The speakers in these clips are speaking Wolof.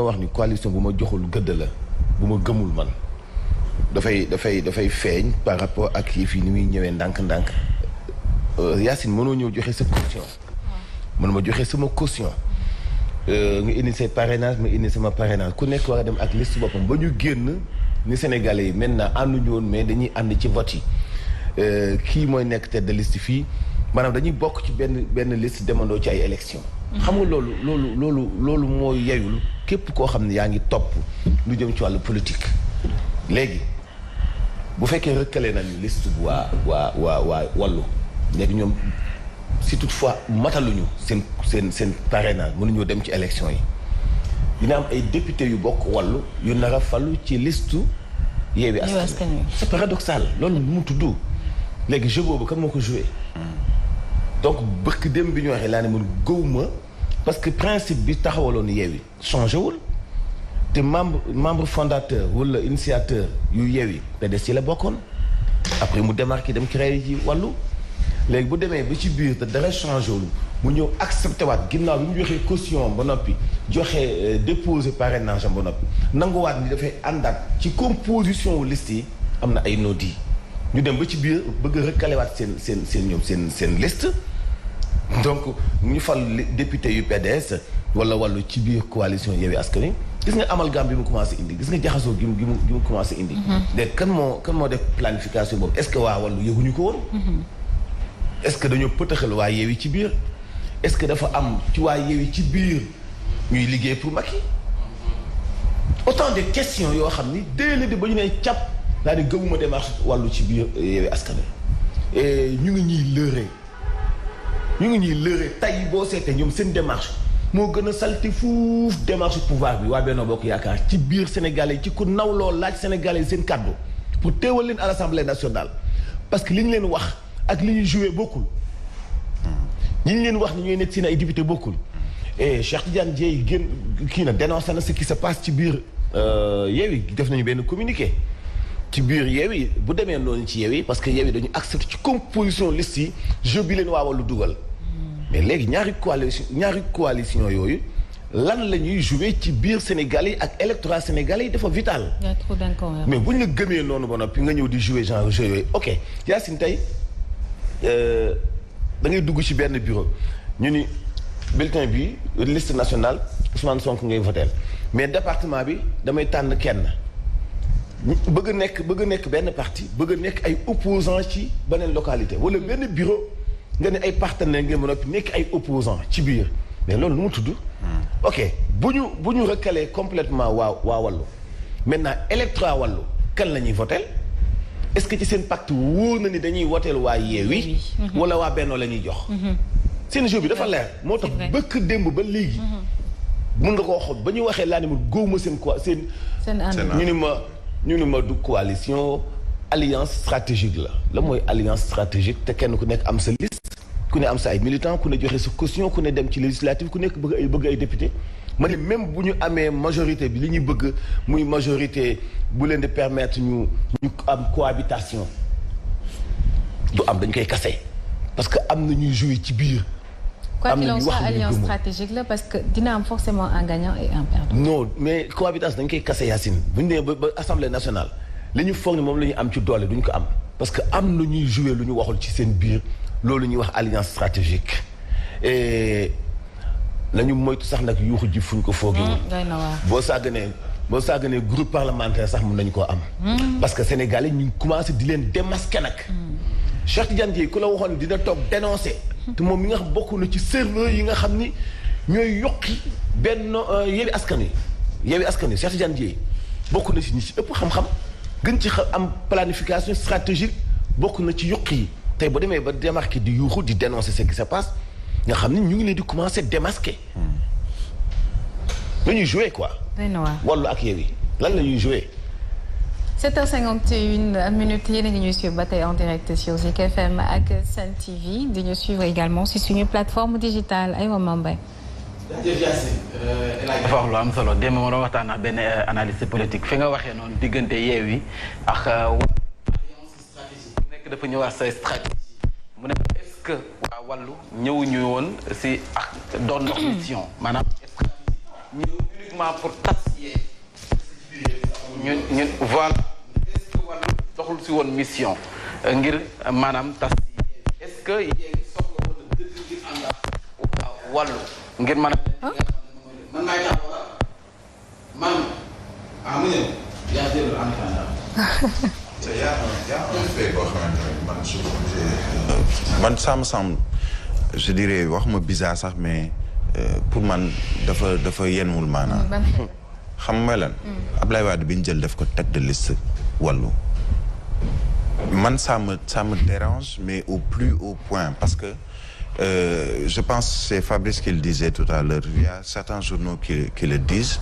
wax ni coalition bu ma joxul gëdd la bu ma gëmul man dafay feeñ par rapport ak yi fii ni muy ñëwee ndànk-ndànk Yacine mënoo ñëw joxe sa caution man ma joxe sama caution nga indi say parrainage ma indi sama parrainage ku nekk war a dem ak liste boppam ba ñu génn ni Sénégalais yi maintenant ànduñu woon mais dañuy ànd ci vote yi kii mooy nekk tête de liste fii maanaam dañuy bokk ci benn liste demandoo ci ay élection xam nga loolu mooy yeyul képp koo xam ne yaa ngi topp lu jëm ci wàllu politique léegi bu fekkee rëkkale nañu liste bu waa wàllu léegi ñoom si toutefois mataluñu seen parrainage mënuñoo dem ci élection yi dina am ay député yu bokk wàllu yu nar a falu ci listu Yewwi Askan Wi c'est paradoxal loolu mu tudd léegi jeu boobu kan moo ko joué donc bëkk dem bi ñu waxee laa ne man gëwuma parce que principe bi taxawaloon Yewwi changé wul te membre fondateur wala initiateur yu Yewwi PDS ci la bokkoon après mu démarqué dem créé ci wàllu léegi bu demee ba ci biir te dara changé wul mu ñëw accepté waat ginnaaw bi mu joxee caution ba noppi joxe déposé parrainage ba noppi nanguwaat ni dafay àndaat ci composition wu liste yi am na ay nodi ñu dem ba ci biir bëgg a recalé-waat seen liste donc ñu fal député yu PDS wala wàllu ci biir coalition Yewwi Askan Wi gis nga amalgame bi mu commencé indi gis nga jaxasoo gi mu commencé indi léegi kan moo def planification boobu est-ce que waa wàllu yëguñu ko woon est-ce que dañoo pëtaxal waa Yewwi ci biir est-ce que dafa am ci waa Yewwi ci biir ñuy liggéey pour Macky autant de questions yoo xam ni dès le début ba ñu ne càpp daa di gëmuma démarche wàllu ci biir Yewwi Askan Wi et ñu ngi ñuy lëre tey boo seetee ñoom seen démarche moo gën a salté fuuf démarche pouvoir bi waa Benno Bokk Yaakaar ci biir Sénégalais ci ku nawloo laaj Sénégalais yi seen kàddu pour teewal leen à l'Assemblée nationale parce que li ñu leen wax ak li ñuy joué bokkul ñi ñu leen wax ni ñooy nekk seen ay député bokkul et Cheikh Tidiane Dièye génn kii na dénoncé na ce qui se passe ci biir Yewwi def nañu benn communiqué ci biir Yewwi bu demee noonu ci Yewwi parce que Yewwi dañu accepté ci composition liste yi jeu bi leen waa wàllu dugal mais léegi ñaari coalition yooyu lan la ñuy joué ci biir Sénégal yi ak électorat sénégalais yi dafa vital. y a trop d'incohérence. mais bu ñu la gëmee noonu ba noppi nga ñëw di joué genre jeu yooyu ok Yacine tey da ngay dugg ci benn bureau ñu ni bulletin bi liste nationale Ousmane Sonko ngay voter mais département bi damay tànn kenn bëgg nekk benn parti bëgg nekk ay opposant ci beneen localité wala benn bureau nga ne ay partenaires ngeen ba noppi nekk ay opposant ci biir mais loolu nu mu tudd ok bu ñu recalé complètement waa wàllu maintenant électorat wàllu kan la ñuy voter est-ce que ci seen pacte wóor na ni dañuy woteel waa Yewwi wala waa Benno la ñuy jox seen jeu bi dafa leer moo tax bëkk démb ba léegi mun nga koo xool ba ñu waxee laa ni ma góoma seen ñu ni ma du coalition alliance stratégique la mooy alliance stratégique te kenn ku nekk am sa liste ku ne am sa ay militants ku ne joxe sa caution ku ne dem ci législative ku nekk bëgg ay député ma ne même bu ñu amee majorité bi li ñuy bëgg muy majorité bu leen di permettre ñu am cohabitation du am dañ koy kase parce que am na ñuy jouer ci biir. am na ñuy wax alliance stratégique la parce que dina am forcément un gagnant et un perdant. non mais cohabitation dañ koy kase Yacine bu ñu nee ba assemblée nationale li ñu foog ni moom la ñu am ci doole duñ ko am parce que am na ñuy jouer lu ñu waxul ci seen biir loolu ñuy wax alliance stratégique et nañu moytu sax nag yuuxu ji fuñ ko foogee. boo sàgganee groupe parlementaire sax mën nañu koo am. parce que sénégalais ñu ngi commencé di leen démasquer nag. Cheikh Tidiane Dièye ku la waxoon dina toog dénoncer. te moom mi nga xam bokk na ci serveur yi nga xam ni ñooy yokki benn Yewwi Askan Wi. Yewwi Askan Wi Cheikh Tidiane Dièye bokk na ci ñi ci ëpp xam-xam gën ci am planification stratégique bokk na ci yokk yi tey ba demee ba démarquer di yuuxu di dénoncer ce qui se passe nga xam ni ñu ngi leen di commencer démasquer. la ñuy jouer quoi. Wallu ak Yewwi lan la ñuy jouer. 7h51 minutes yéen a ngi ñuy suivre ba tey en direct sur Zik FM ak Sen TV di ñu suivre également si suñu plateforme digitale aywa Mambay. dafa wax lu am solo démb ma doon waxtaan ak benn analyste politique fi nga waxee noonu diggante Yewwi ak nekk dafa ñëwaat say stratégie mu ne est-ce que waa Wallu ñëwuñu woon si ak doon dox mission maanaam stratégie ñëw uniquement pour tas ñun voilà est-ce que wàllu doxul si woon mission ngir maanaam tas est-ce que yéen soxla woon na dëgg ngir ànd ak wàllu ngir mën a man maay tax man mu ñëw yaa jël en man ça me semble je dirais wax ma bizarre sax mais pour man dafa yenwul maanaam xam nga lan Ablaye Wade bi ñu jël def ko tête de liste wàllu man ça me dérange mais au plus haut point parce que je pense c'est Fabrice qui le disait tout à l'heure il y a certains journaux qui le disent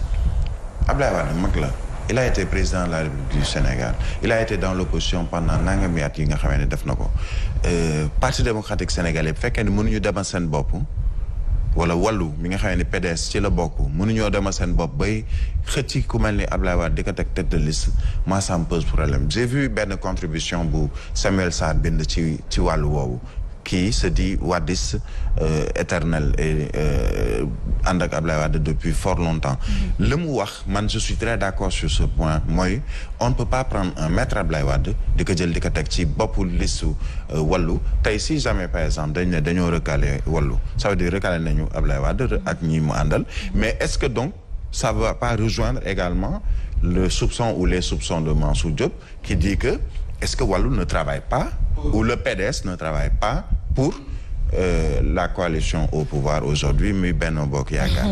Ablaye Wade mag la il a été président de la République du Sénégal il a été dans l'opposition pendant nangami at yi nga xamee ne def na ko Parti démocratique sénégalais bu fekkee ne mënuñu demal seen bopp wala wàllu mi nga xamee ne PDS ci la bokk mënuñoo demal seen bopp bay xëcc ku mel ni Ablaye Wade di ko teg tête de liste moi ça me pose problème j'ai vu benn contribution bu Samuel Sarr bind ci wàllu woowu qui se dit wadiste éternel et ànd ak Ablaye Wade depuis fort longtemps le mu wax man je suis très d'accord sur ce point mooy on ne peut pas prendre un maître Ablaye Wade di ko jël di ko teg ci boppu listu wàllu tey si jamais par exemple dañ ne dañoo recalé wàllu ça veut dire recalé nañu Ablaye Wade ak ñi mu àndal mais est-ce que donc ça va pas rejoindre également le soupçon ou les soupçons de Mansour Diop qui dit que est-ce que wàllu ne travaille pas ou le PDS ne travaille pas pour la coalition au pouvoir aujourd'hui muy Benno Bokk Yaakaar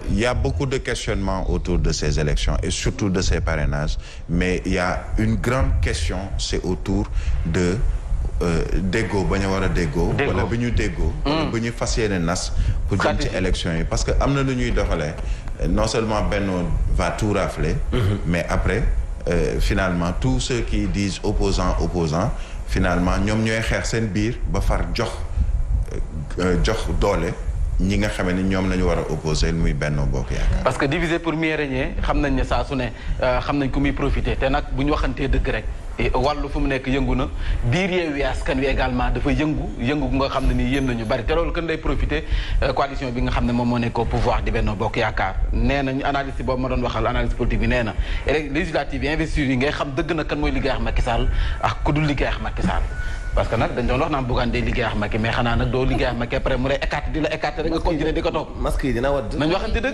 il y a beaucoup de questionnements autour de ces élections et surtout de ces parrainages mais il y a une grande question c'est autour de déggoo ba ñu war a déggoo wala bi ñu déggoo wala bu ñu fas yéene nas pour jëm ci élections yi parce que am na lu ñuy doxalee non seulement Benno va tout rafler mais après finalement tous ceux qui disent opposants finalement ñoom ñooy xeex seen biir ba far jox doole ñi nga xamee ni ñoom lañu war a opposer muy Benno Bokk Yaakaar. parce que diviser pour mieux régner xam nañ ne saa su ne xam nañ ku muy profiter te nag bu ñu waxantee dëgg rek wàllu fu mu nekk yëngu na biir Yewwi Askan Wi également dafa yëngu nga xam ne nii yéem nañu bari te loolu kan lay profiter coalition bi nga xam ne moom moo nekk au pouvoir di Benno Bokk Yaakaar nee nañu analyste boobu ma doon waxal analyste politique bi nee na législative yi investiture yi ngay xam dëgg na kan mooy liggéey ak Macky Sall ak ku dul liggéey ak Macky Sall parce que nag dañ doon wax naan Bougane day liggéey ak Macky mais xanaa nag doo liggéey ak Macky après mu lay écarté di la écarté rek nga continuer di ko topp masque yi dina wadd nañ waxante dëgg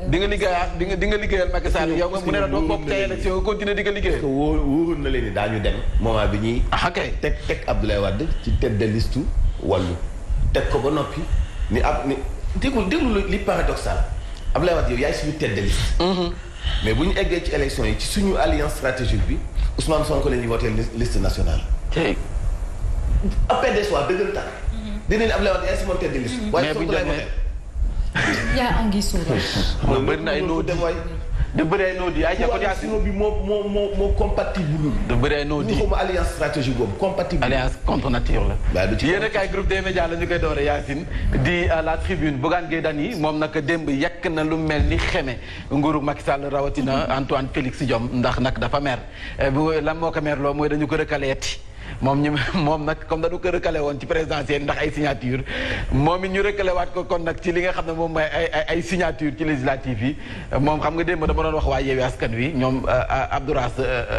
di nga liggéey di nga liggéeyal Macky Sall yow nga mu ne la doo bokk ca élection nga continuer di nga liggéey wóorul na leen ni daañu dem moment bi ñuy teg Abdoulaye Wade ci tête de liste wàllu teg ko ba noppi ni déglu li paradoxal Abdoulaye Wade yow yaay suñu tête de liste mais bu ñu eggee ci élection yi ci suñu alliance stratégique bi Ousmane Sonko la ñuy voté liste nationale. tey PDS waa dëggantaan. dinañ Abdoulaye Wade yaay sama tête de liste. waaye Sonko lay voté. yaa angi suura. bëri na ay noo de bëri ay noo di ay coalition bi moo compatible. de bëri ay noo di ñu alliance stratégique boobu compatible. alliance contre nature la. yéen a kaay groupe des médias la ñu koy doore Yacine di la tribune Bougane Gueye Dany moom nag démb yàq na lu mel ni xeme nguuru Macky Sall rawatina Antoine Félix Diome ndax nag dafa mer lan moo ko mer loo mooy dañu ko recaleeti moom nag comme dañu ko recalé woon ci présidentielle ndax ay signature moom it ñu recalé waat ko kon nag ci li nga xam ne moom mooy ay signature ci législative yi moom xam nga démb dama doon wax waa Yewwi Askan Wi ñoom Abdouras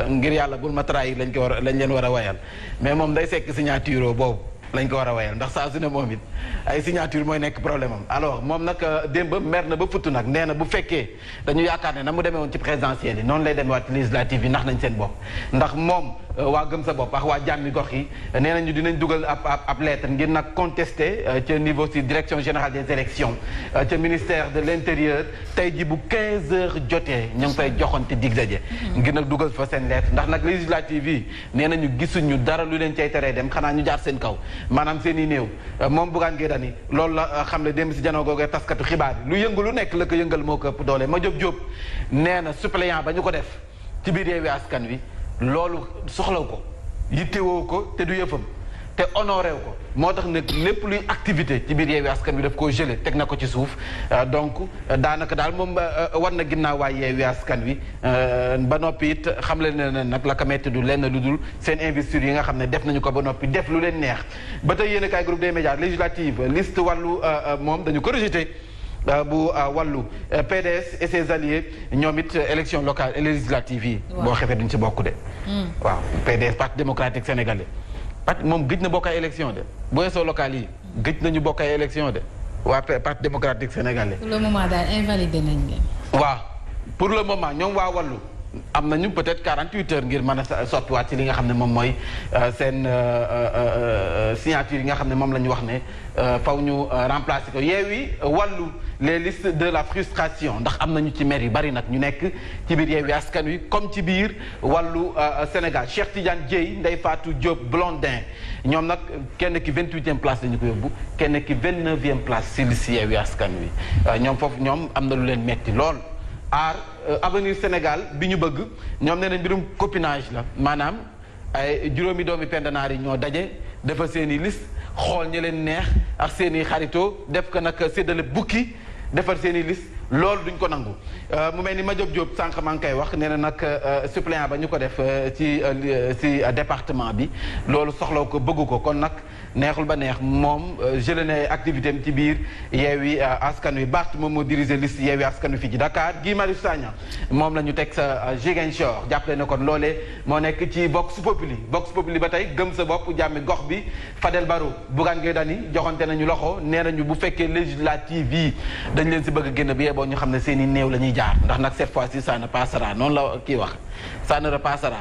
ngir yàlla bul ma trahir lañ leen war a wayal mais moom day sekk signature boobu lañ ko war a wayal ndax saa su ne moom it ay signature mooy nekk problème am alors moom nag démb mer na ba futtu nag nee na bu fekkee dañu yaakaar ne na mu demee woon ci présidentielle yi noonu lay demee waat législative yi ndax nañ seen bopp ndax moom waa gëm sa bopp ak waa jàmmi gox yi nee nañu dinañ dugal ab lettre ngir nag contester ca niveau ci direction générale des élections ca ministère de l'intérieur tey ji bu 15 heures jotee ñu ngi fay joxonte dig daje ngir nag dugal fa seen lettre ndax nag législative yi nee nañu gisuñu dara lu leen cay teree dem xanaa ñu jaar seen kaw maanaam seen i néew moom Bougane Gueye Dany loolu la xam ne démb si janoo googee taskatu xibaar yi lu yëngu lu nekk la ko yëngal moo ko ëpp doole ma jóob nee na suppléant ba ñu ko def ci biir Yewwi Askan Wi loolu soxlaw ko yittewoo ko te du yëfam te honoré ko moo tax nag lépp luy activité ci biir Yewwi Askan Wi daf koo gelé teg na ko ci suuf donc daanaka daal moom war na ginnaaw waay Yewwi Askan Wi ba noppi it xam leen ne nag la ko metti du lenn lu dul seen investiture yi nga xam ne def nañu ko ba noppi def lu leen neex ba tey yéen a kaay groupe des médias législative liste wàllu moom dañu ko rejeté bu wàllu PDS et ses alliés ñoom it élection locale et législative yi. boo xefee duñ ci bokk de. waaw PDS parti démocratique sénégalais moom gëj na bokk ay élection de bu weesoo locales yi gëj nañu bokk ay élection de waa parti démocratique sénégalais. pour le moment daal invalidé nañ leen. waaw pour le moment ñoom waa wàllu am nañu peut-être 48 heures ngir mën a soppiwaat ci li nga xam ne moom mooy seen signature yi nga xam ne moom la ñu wax ne faw ñu remplacer ko Yewwi wàllu les listes de la frustration ndax am nañu ci maire yu bari nag ñu nekk ci biir Yewwi Askan Wi comme ci biir wàllu Sénégal Cheikh Tidiane Dièye Ndeye Fatou Diop Blondin ñoom nag kenn ki 28e place la ñu ko yóbbu kenn ki 29e place ci liste Yewwi Askan Wi ñoom foofu ñoom am na lu leen metti lool. Avenir Sénégal bi ñu bëgg ñoom nee nañ mbirum copinage la maanaam ay juróomi doomi pendanaar yi ñoo daje defal seen i liste xool ñi leen neex ak seen i xaritoo def ko nag séddale bukki defar seen i liste loolu duñ ko nangu mu mel ni Madiop Diop sànq maa ngi koy wax nee na nag suppléant ba ñu ko def ci département bi loolu soxlaw ko bëggu ko kon nag neexul ba neex moom gelé na activité am ci biir Yewwi Askan Wi Barth moom moo dirigé liste Yewwi Askan Wi fii ci Dakar Guy Marius Sagna moom la ñu teg sa Ziguinchor jàppale na kon loolee moo nekk ci Vox Populi ba tey gëm sa bopp jàmmi gox bi Fadel Barro Bougane Gueye Dany joxante nañu loxo nee nañu bu fekkee législative yi dañ leen si bëgg a génn bi yeboo ñu xam ne seen i néew la ñuy jaar ndax nag cette fois-ci ça ne passera noonu la kii wax ça ne repassera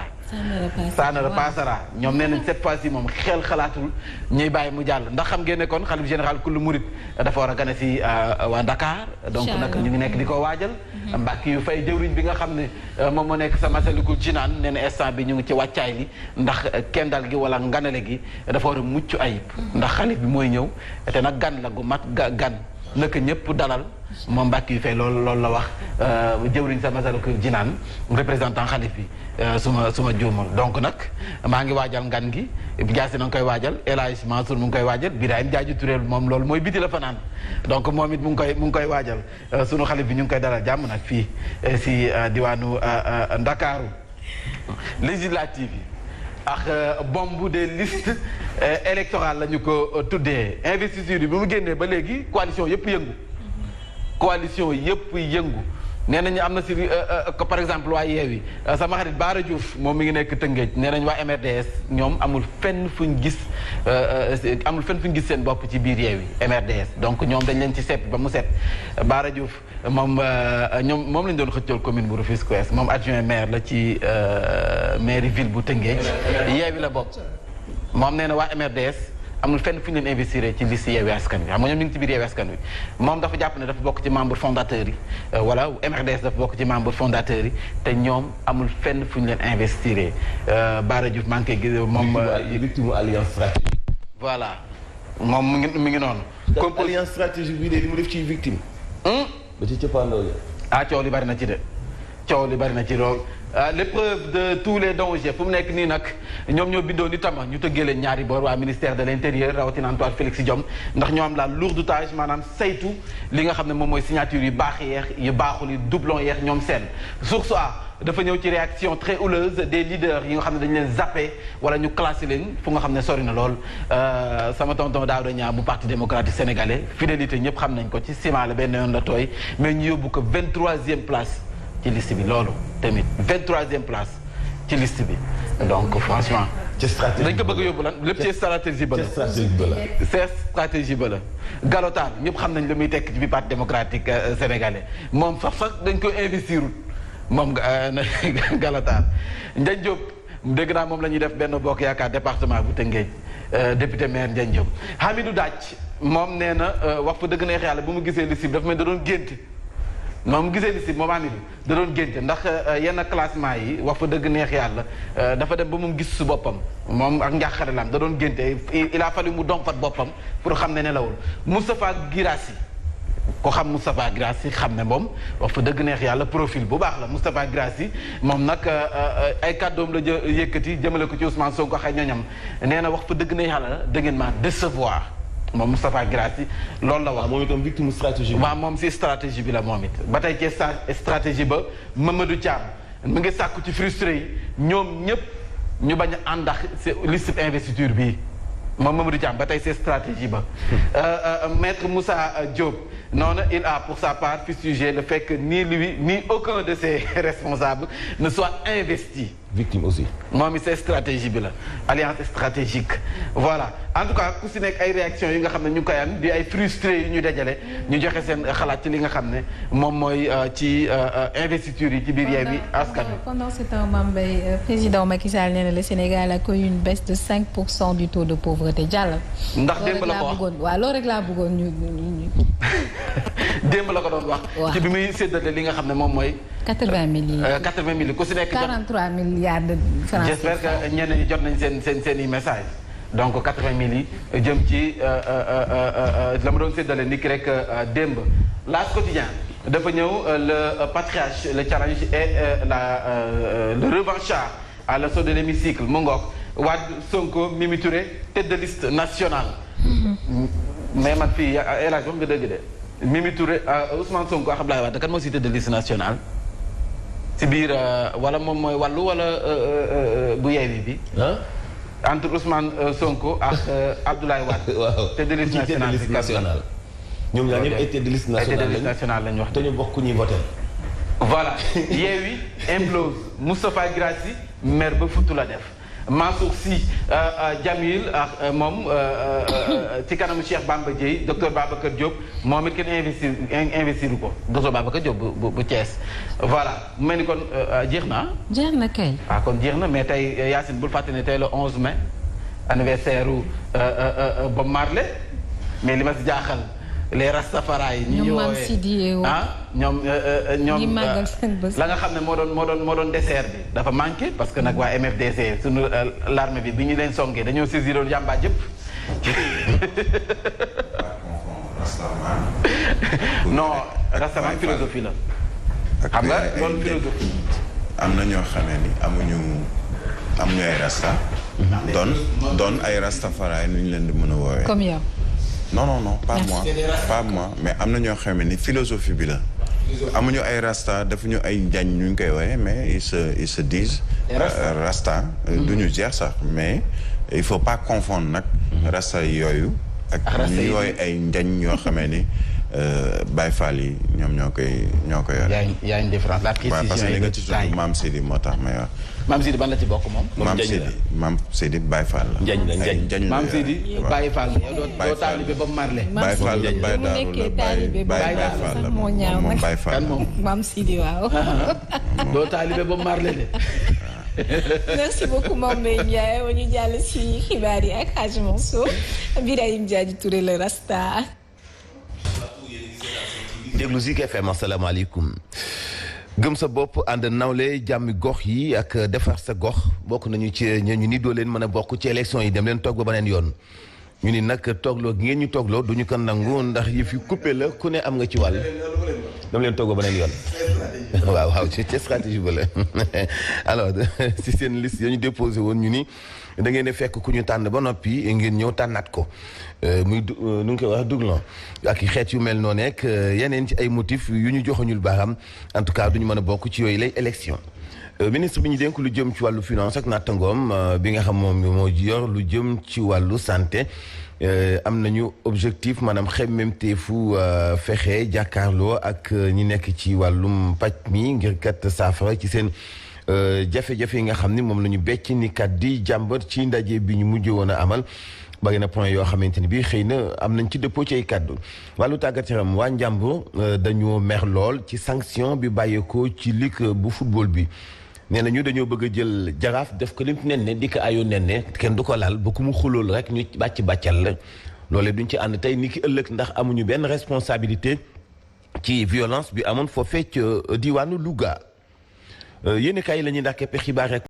ñoom nee nañ cette fois-ci moom xel xalaatul ñuy bàyyi mu jàll ndax xam ngeen ne kon xalif général kullu murit dafa war a gane si waa Dakar donc nag ñu ngi nekk di ko waajal mbàkk yu fay jëwriñ bi nga xam ne moom moo nekk sa Masalikul Jinaan nee na instant bi ñu ngi ci wàccaay li ndax kendal gi wala nganale gi dafa war a mucc ayib ndax xalif bi mooy ñëw te nag gan la gu mat gan naka ñëpp dalal moom mbàkk yu fay loolu la wax jëwriñ sa Masalikul Jinaan représentant xalif bi suma juumul donc nag maa ngi waajal ngan gi Jaasi na nga koy waajal El Hadj Mansour mu ngi koy waajal Birahim Diadji Touré moom loolu mooy biti la fanaan donc moom it mu ngi koy waajal sunu xalif bi ñu ngi koy dalal jàmm nag fii si diwaanu Ndakaaru législative yi ak bombe des listes électorales la ñu ko tuddee investiture yi bi mu génnee ba léegi coalition yëpp yëngu nee nañu am na si par exemple waa Yewwi sama xarit Baara Diouf moom mi ngi nekk Tëngéej nee nañu waa MRDS ñoom amul fenn fuñ gis seen bopp ci biir Yewwi MRDS donc ñoom dañ leen ci sepp ba mu set Baara Diouf moom lañ doon xëccool commune bu Rufisque Ouest moom adjoint maire la ci mairie ville bu Tëngéej Yewwi la bokk moom nee na waa MRDS amul fenn fu ñu leen investir ci liste Yewwi Askan Wi xam nga ñoom ñu ngi ci biir Yewwi Askan Wi moom dafa jàpp ne dafa bokk ci membre fondateur yi wala MRDS dafa bokk ci membre fondateur yi te ñoom amul fenn fu ñu leen investir Bara Diouf maa ngi koy gis moom. victime alliance stratégique. voilà moom mi ngi noonu. comme alliance stratégique bii de li mu def ci victime. ba ci cëppaandaw la. coow li bari na ci lool. L'épreuve de tous les dangers fu mu nekk nii nag ñoom ñoo bindoo ni tama ñu tëggee leen ñaari boor waa ministère de l'intérieur rawatina Antoine Félix Diome ndax ñoo am la lourde tâche maanaam saytu li nga xam ne moom mooy signature yu baax yeex yu baaxul yi doublon yeex ñoom seen source a dafa ñëw ci réaction très houleuse des leaders yi nga xam ne dañu leen zappé wala ñu classé leen fu nga xam ne sori na lool sama tonton Daouda Niang bu parti démocratique sénégalais fidélité ñëpp xam nañ ko ci ciment la benn yoon la tooy mais ñu yóbbu ko 23e place ci liste bi loolu tamit 23e place ci liste bi donc franchement. ci stratégie dañ ko bëgg a yóbbu lan lépp ci stratégie ba la. stratégie ba la. Galotaan ñëpp xam nañ lu muy tekk ci bi parti démocratique sénégalais moom sax dañ ko investirul moom Galotaan. Ndiagne Diop dégg naa moom la ñuy def benn bokk yaakaar département bu Tëngéej député maire Ndiagne Diop. Hamidou Dac moom nee na wax fa dëgg neex yàlla bu mu gisee liste bi dafa mel da doon gént. moom gisee liste bi moom Amidou da doon génte ndax yenn classement yi wax fa dëgg neex yàlla dafa dem ba moom gis su boppam moom ak njàqare lam da doon génte il a fallu mu dompat boppam pour xam ne nelawul Moustapha Guirassy ko xam Moustapha Guirassy xam ne moom wax fa dëgg neex yàlla profil bu baax la Moustapha Guirassy moom nag ay kàddoom la yëkkati jëmale ko ci Ousmane Sonko xëy ñoñam nee na wax fa dëgg neex yàlla da ngeen ma décevoir moom Moustapha Guirassy loolu la wax. moom itam victime stratégie. waaw moom si stratégie bi la moom it ba tey ci stratégie ba Mamadou Thiam mu ngi sàkku ci frustré yi ñoom ñëpp ñu bañ a ànd ak liste investiture bii moom Mamadou Thiam ba tey c'est stratégie ba. Maître Moussa Diop noonu il a pour sa part fustigé le fait que ni lui ni aucun de ses responsables ne soit investi. victime aussi. moom it c'est stratégie bi la alliance stratégique voilà en tout cas ku si nekk ay réactions yi nga xam ne ñu ngi koy am di ay frustrés yu ñu dajale ñu joxe seen xalaat ci li nga xam ne moom mooy ci investiture yi ci biir Yewwi Askan Wi. pendant ce temps Mame Mbaye président Macky Sall nee na le Sénégal a connu une baisse de 5% du taux de pauvreté jàll. ndax démb la ko wax waaw loolu rek laa bëggoon ñu. démb la ko doon wax. ci bi muy séddale li nga xam ne moom mooy. 80 millions 80 millions ku si nekk. 43 milliards de francs. j'espère que ñenn ñi jot nañ seen i message donc 80 millions jëm ci la ma doon séddale ni ki rek démb. L'As Quotidien dafa ñëw le patriarche le challenge et le revanchard à l'assaut de l'hémicycle mu ngoog Wade Sonko Mimi Touré tête de liste nationale. mais man fii El Hadj wax nga dëgg de Mimi Touré Ousmane Sonko ak Abdoulaye Wade kan moo si tête de liste nationale. si biir wala moom mooy wàllu wala bu Yewwi bi. entre Ousmane Sonko ak Abdoulaye Wade. waaw tête de liste nationale. ñoom ñaar ñëpp ay tête de liste nationale lañ wax. te ñu bokk ñuy voté. voilà Yewwi implose Moustapha Guirassy maire ba futu la def Mansour Sy Djamil ak moom ci kanamu Cheikh Bamba Dièye docteur Babacar Diop moom it kenn investir ko docteur Babacar Diop bu Thiès voilà mu mel ni kon jeex na. jeex na kay. kon jeex na mais tey Yacine bul fàtte ne tey le 11 mai anniversaire Bob Marley mais li ma si jaaxal. les Rastafari yi ñu woowee ñoom la nga xam ne moo doon dessert bi dafa manqué parce que nag waa MFDC sunu l'armée bi ñu leen songee dañoo saisiroon yàmbaa jëpp non Rastaman philosophie la xam nga loolu philosophie am na ñoo xamee ni amuñu ay rasta doon ay Rastafari nu ñu leen di mën a woowee comme yow. non pas moi mais am na ñoo xam ne ni philosophie bi la amuñu ay rasta defuñu ay njañ ñu ngi koy wooye mais ils se disent rasta du ñu jeex sax mais il faut pas confondre nag rasta yooyu ak ñu yooyu ay njañ yoo xamee ni Baye Fall yi ñoom ñoo koy y a une différence la précision parce que li nga ci tudd Maam Sidi moo tax may wax Maam Sidi ban la ci bokk moom. Maam Sidi Baye Fall la. njañ Maam Sidi Baye Fall la yow doo taalibe ba Marley. Baye Fall la Baye Daaru la Baye Fall la moom Baye Fall la moom. Maam Sidi waaw. doo taalibe ba Marley de. merci beaucoup Mame Mbaye Ndiaye wa ñu jàll ci xibaar yi ak Hadj Mansour Birahim Diadji Touré le Rasta. déglu Zik FM asalaamaaleykum. gëm sa bopp ànd nawle jàmmi gox yi ak defar sa gox bokk nañu ci ñu ni doo leen mën a bokk ci élection yi dem leen toog ba beneen yoon ñu ni nag toogloo gi ngeen ñu toogloo du ñu ko nangu ndax yi fi coupé la ku ne am nga ci wàll dem leen toog ba beneen yoon waaw ci stratégie ba la alors si seen liste ya ñu déposé woon ñu ni da ngeen di fekk ku ñu tànn ba noppi ngeen ñëw tànnaat ko muy nu ngi koy wax doublon ak xeet yu mel noonu nekk yeneen ci ay motifs yu ñu joxoñul baaxam en tout cas duñu mën a bokk ci yooyu lay élection ministre bi ñu dénk lu jëm ci wàllu finance ak nattangoom bi nga xam moom moo yor lu jëm ci wàllu santé am nañu objectif maanaam xemmemteefu fexe jàkkaarloo ak ñi nekk ci wàllum paj mi ngir kat saafara ci seen jafe-jafe yi nga xam ni moom la ñu becc ni kat di jàmbat ci ndaje bi ñu mujj woon a amal bari na point yoo xamante ni bii xëy na am nañ ci dëppoo ci ay kàddu wàllu tàggat yaram waa Njàmbur dañoo mer lool ci sanction bi bàyyeekoo ci ligue bu football bi nee nañu dañoo bëgg a jël jaraaf def ko lim nen ne di ko ayoo nen ne kenn du ko laal ba ku mu xulool rek ñu bàccal la loolee duñ ci ànd tey ni ki ëllëg ndax amuñu benn responsabilité ci violence bi amoon foofee ca diwaanu Louga yéen kay la ñuy ndax képp xibaar rek